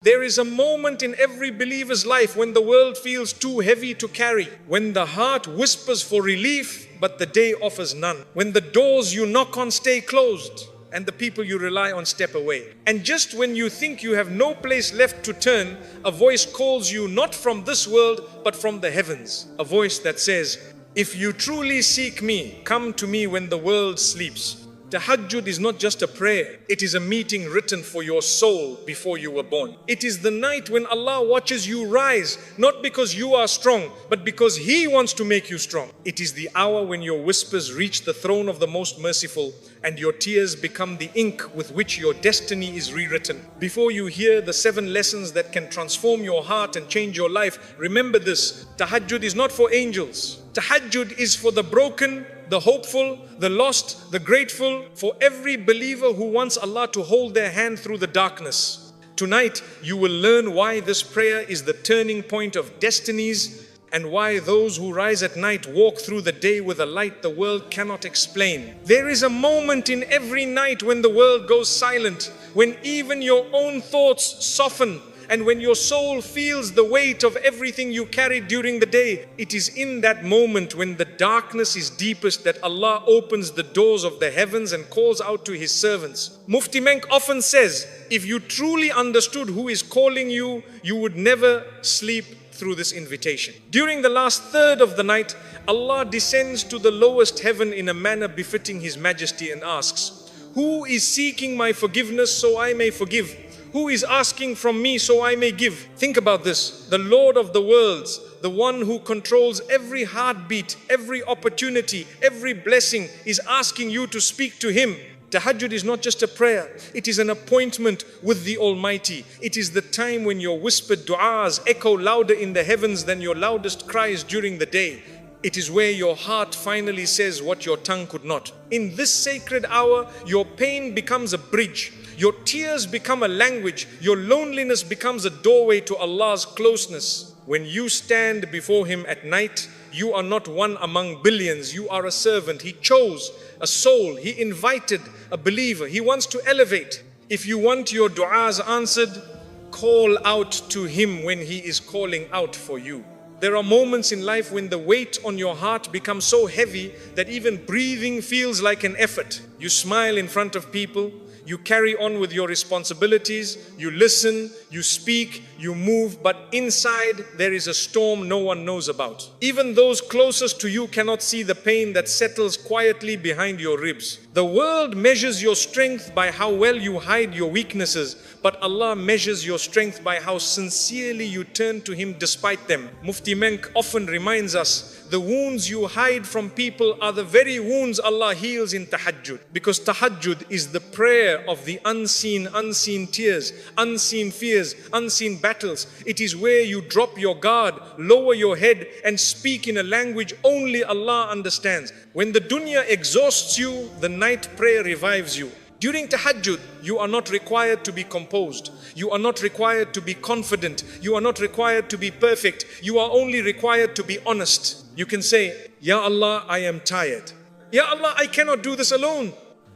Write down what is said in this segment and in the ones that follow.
There is a moment in every believer's life when the world feels too heavy to carry, when the heart whispers for relief, but the day offers none, when the doors you knock on stay closed, and the people you rely on step away. And just when you think you have no place left to turn, a voice calls you not from this world, but from the heavens. A voice that says, if you truly seek me, come to me when the world sleeps. Tahajjud is not just a prayer, it is a meeting written for your soul before you were born. It is the night when Allah watches you rise, not because you are strong, but because He wants to make you strong. It is the hour when your whispers reach the throne of the Most Merciful and your tears become the ink with which your destiny is rewritten. Before you hear the 7 lessons that can transform your heart and change your life, remember this: Tahajjud is not for angels. Tahajjud is for the broken, the hopeful, the lost, the grateful, for every believer who wants Allah to hold their hand through the darkness. Tonight, you will learn why this prayer is the turning point of destinies and why those who rise at night walk through the day with a light the world cannot explain. There is a moment in every night when the world goes silent, when even your own thoughts soften, and when your soul feels the weight of everything you carried during the day. It is in that moment when the darkness is deepest that Allah opens the doors of the heavens and calls out to His servants. Mufti Menk often says, if you truly understood who is calling you, you would never sleep through this invitation. During the last third of the night, Allah descends to the lowest heaven in a manner befitting His majesty and asks, who is seeking my forgiveness so I may forgive? Who is asking from me so I may give? Think about this. The Lord of the worlds, the one who controls every heartbeat, every opportunity, every blessing, is asking you to speak to Him. Tahajjud is not just a prayer, it is an appointment with the Almighty. It is the time when your whispered du'as echo louder in the heavens than your loudest cries during the day. It is where your heart finally says what your tongue could not. In this sacred hour, your pain becomes a bridge. Your tears become a language. Your loneliness becomes a doorway to Allah's closeness. When you stand before Him at night, you are not one among billions. You are a servant. He chose a soul. He invited a believer. He wants to elevate. If you want your du'as answered, call out to Him when He is calling out for you. There are moments in life when the weight on your heart becomes so heavy that even breathing feels like an effort. You smile in front of people, you carry on with your responsibilities, you listen, you speak, you move, but inside there is a storm no one knows about. Even those closest to you cannot see the pain that settles quietly behind your ribs. The world measures your strength by how well you hide your weaknesses, but Allah measures your strength by how sincerely you turn to Him despite them. Mufti Menk often reminds us, the wounds you hide from people are the very wounds Allah heals in Tahajjud. Because Tahajjud is the prayer of the unseen tears, unseen fears, unseen battles. It is where you drop your guard, lower your head and speak in a language only Allah understands. When the dunya exhausts you, the night prayer revives you. During Tahajjud, you are not required to be composed. You are not required to be confident. You are not required to be perfect. You are only required to be honest. You can say, Ya Allah, I am tired. Ya Allah, I cannot do this alone.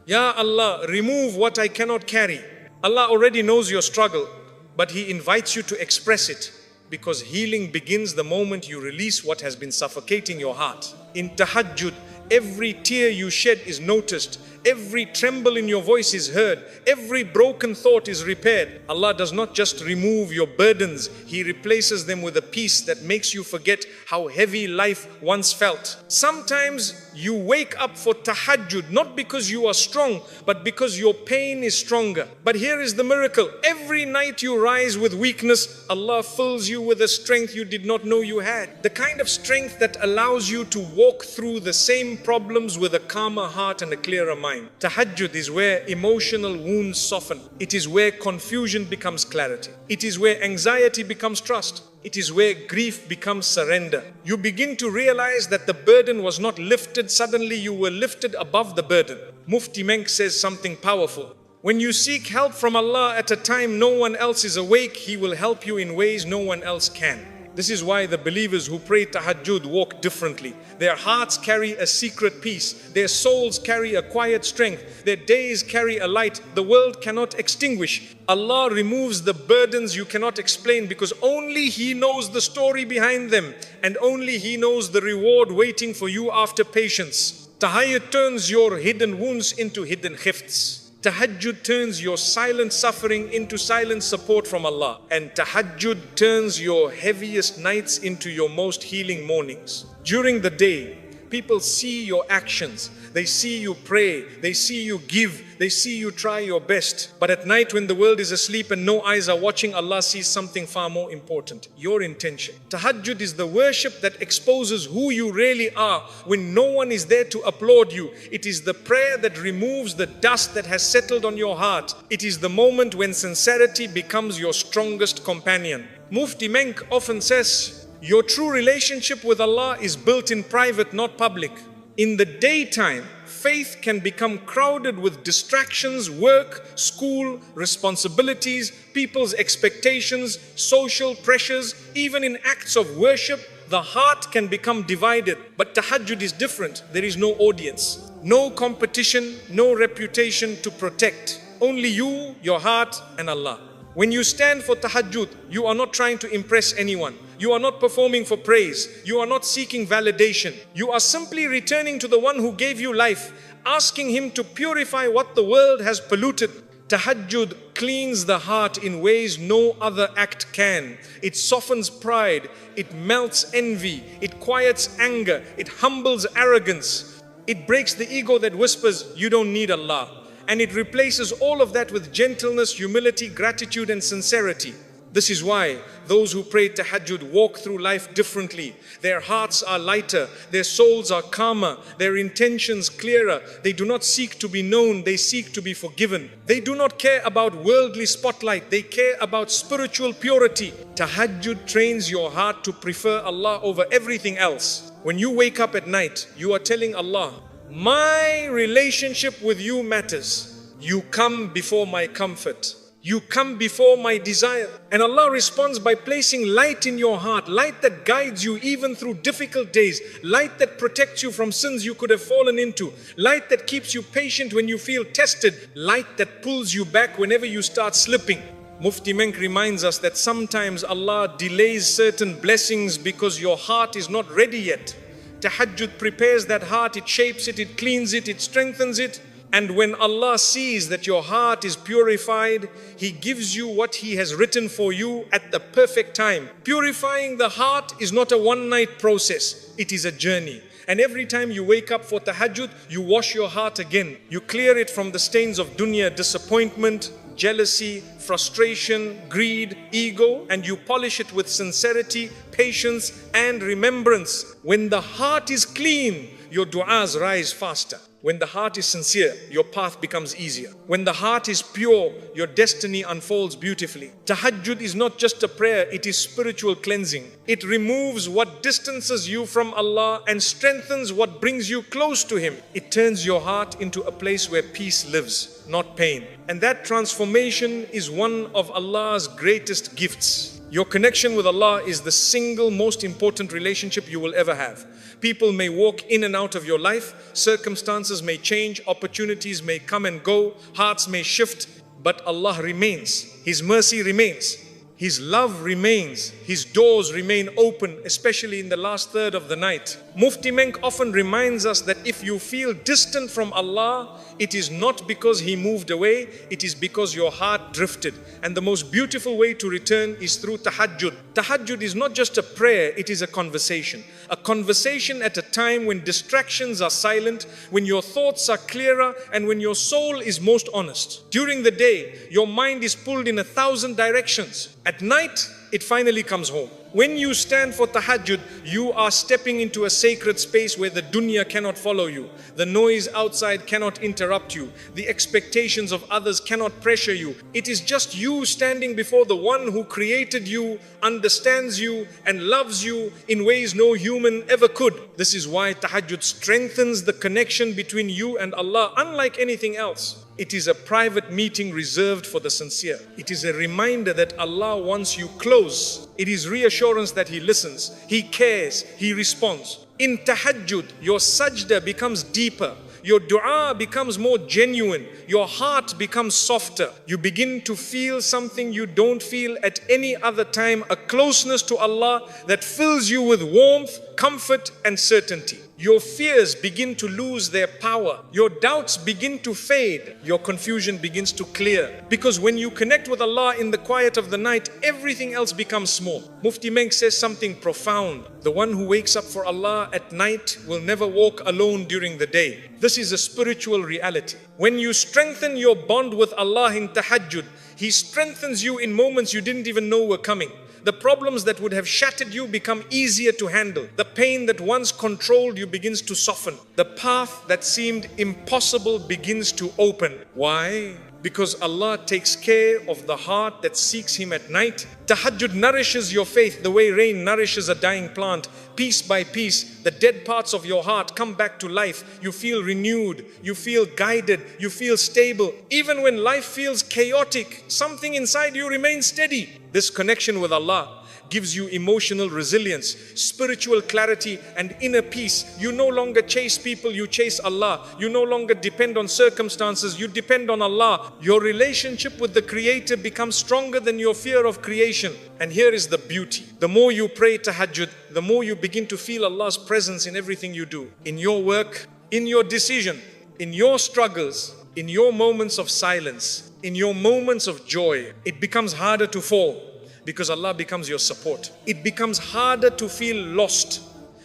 Ya Allah, remove what I cannot carry. Allah already knows your struggle, but He invites you to express it, because healing begins the moment you release what has been suffocating your heart. In Tahajjud, every tear you shed is noticed. Every tremble in your voice is heard. Every broken thought is repaired. Allah does not just remove your burdens. He replaces them with a peace that makes you forget how heavy life once felt. Sometimes you wake up for Tahajjud not because you are strong, but because your pain is stronger. But here is the miracle. Every night you rise with weakness, Allah fills you with a strength you did not know you had. The kind of strength that allows you to walk through the same problems with a calmer heart and a clearer mind. Tahajjud is where emotional wounds soften. It is where confusion becomes clarity. It is where anxiety becomes trust. It is where grief becomes surrender. You begin to realize that the burden was not lifted suddenly, you were lifted above the burden. Mufti Menk says something powerful. When you seek help from Allah at a time no one else is awake, He will help you in ways no one else can. This is why the believers who pray tahajjud walk differently. Their hearts carry a secret peace. Their souls carry a quiet strength. Their days carry a light the world cannot extinguish. Allah removes the burdens you cannot explain because only He knows the story behind them, and only He knows the reward waiting for you after patience. Tahajjud turns your hidden wounds into hidden khifts. Tahajjud turns your silent suffering into silent support from Allah. And tahajjud turns your heaviest nights into your most healing mornings. During the day, people see your actions. They see you pray. They see you give. They see you try your best. But at night when the world is asleep and no eyes are watching, Allah sees something far more important: your intention. Tahajjud is the worship that exposes who you really are when no one is there to applaud you. It is the prayer that removes the dust that has settled on your heart. It is the moment when sincerity becomes your strongest companion. Mufti Menk often says, your true relationship with Allah is built in private, not public. In the daytime, faith can become crowded with distractions, work, school, responsibilities, people's expectations, social pressures. Even in acts of worship, the heart can become divided. But tahajjud is different. There is no audience, no competition, no reputation to protect. Only you, your heart, and Allah. When you stand for tahajjud, you are not trying to impress anyone. You are not performing for praise. You are not seeking validation. You are simply returning to the one who gave you life, asking Him to purify what the world has polluted. Tahajjud cleans the heart in ways no other act can. It softens pride. It melts envy. It quiets anger. It humbles arrogance. It breaks the ego that whispers, you don't need Allah. And it replaces all of that with gentleness, humility, gratitude, and sincerity. This is why those who pray tahajjud walk through life differently. Their hearts are lighter, their souls are calmer, their intentions clearer. They do not seek to be known, they seek to be forgiven. They do not care about worldly spotlight, they care about spiritual purity. Tahajjud trains your heart to prefer Allah over everything else. When you wake up at night, you are telling Allah, my relationship with you matters. You come before my comfort. You come before my desire. And Allah responds by placing light in your heart, light that guides you even through difficult days, light that protects you from sins you could have fallen into, light that keeps you patient when you feel tested, light that pulls you back whenever you start slipping. Mufti Menk reminds us that sometimes Allah delays certain blessings because your heart is not ready yet. Tahajjud prepares that heart, it shapes it, it cleans it, it strengthens it. And when Allah sees that your heart is purified, He gives you what He has written for you at the perfect time. Purifying the heart is not a one-night process, it is a journey. And every time you wake up for tahajjud, you wash your heart again. You clear it from the stains of dunya, disappointment, jealousy, frustration, greed, ego, and you polish it with sincerity, patience, and remembrance. When the heart is clean, your du'as rise faster. When the heart is sincere, your path becomes easier. When the heart is pure, your destiny unfolds beautifully. Tahajjud is not just a prayer, it is spiritual cleansing. It removes what distances you from Allah and strengthens what brings you close to Him. It turns your heart into a place where peace lives, not pain. And that transformation is one of Allah's greatest gifts. Your connection with Allah is the single most important relationship you will ever have. People may walk in and out of your life, circumstances may change, opportunities may come and go, hearts may shift, but Allah remains. His mercy remains. His love remains. His doors remain open, especially in the last third of the night. Mufti Menk often reminds us that if you feel distant from Allah, it is not because He moved away, it is because your heart drifted. And the most beautiful way to return is through tahajjud. Tahajjud is not just a prayer, it is a conversation. A conversation at a time when distractions are silent, when your thoughts are clearer, and when your soul is most honest. During the day, your mind is pulled in 1,000 directions. At night, it finally comes home. When you stand for tahajjud, you are stepping into a sacred space where the dunya cannot follow you. The noise outside cannot interrupt you. The expectations of others cannot pressure you. It is just you standing before the one who created you, understands you, and loves you in ways no human ever could. This is why tahajjud strengthens the connection between you and Allah, unlike anything else. It is a private meeting reserved for the sincere. It is a reminder that Allah wants you close. close, it is reassurance that He listens, He cares, He responds. In tahajjud, your sajda becomes deeper, your dua becomes more genuine, your heart becomes softer. You begin to feel something you don't feel at any other time, a closeness to Allah that fills you with warmth, comfort and certainty. Your fears begin to lose their power. Your doubts begin to fade. Your confusion begins to clear. Because when you connect with Allah in the quiet of the night, everything else becomes small. Mufti Menk says something profound. The one who wakes up for Allah at night will never walk alone during the day. This is a spiritual reality. When you strengthen your bond with Allah in tahajjud, He strengthens you in moments you didn't even know were coming. The problems that would have shattered you become easier to handle. The pain that once controlled you begins to soften. The path that seemed impossible begins to open. Why? Because Allah takes care of the heart that seeks Him at night. Tahajjud nourishes your faith the way rain nourishes a dying plant. Piece by piece, the dead parts of your heart come back to life. You feel renewed, you feel guided, you feel stable. Even when life feels chaotic, something inside you remains steady. This connection with Allah gives you emotional resilience, spiritual clarity and inner peace. You no longer chase people, you chase Allah. You no longer depend on circumstances, you depend on Allah. Your relationship with the Creator becomes stronger than your fear of creation. And here is the beauty. The more you pray tahajjud, the more you begin to feel Allah's presence in everything you do. In your work, in your decision, in your struggles, in your moments of silence, in your moments of joy. It becomes harder to fall because Allah becomes your support. It becomes harder to feel lost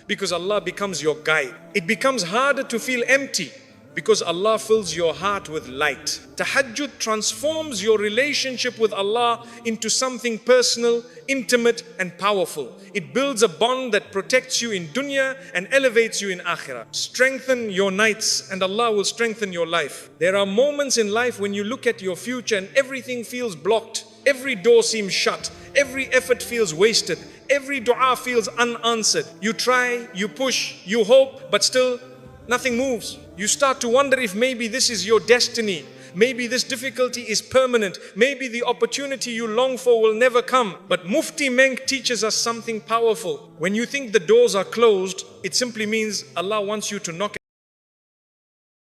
because Allah becomes your guide. It becomes harder to feel empty because Allah fills your heart with light. Tahajjud transforms your relationship with Allah into something personal, intimate and powerful. It builds a bond that protects you in dunya and elevates you in akhirah. Strengthen your nights and Allah will strengthen your life. There are moments in life when you look at your future and everything feels blocked. Every door seems shut. Every effort feels wasted. Every dua feels unanswered. You try, you push, you hope, but still nothing moves. You start to wonder if maybe this is your destiny. Maybe this difficulty is permanent. Maybe the opportunity you long for will never come. But Mufti Menk teaches us something powerful. When you think the doors are closed, it simply means Allah wants you to knock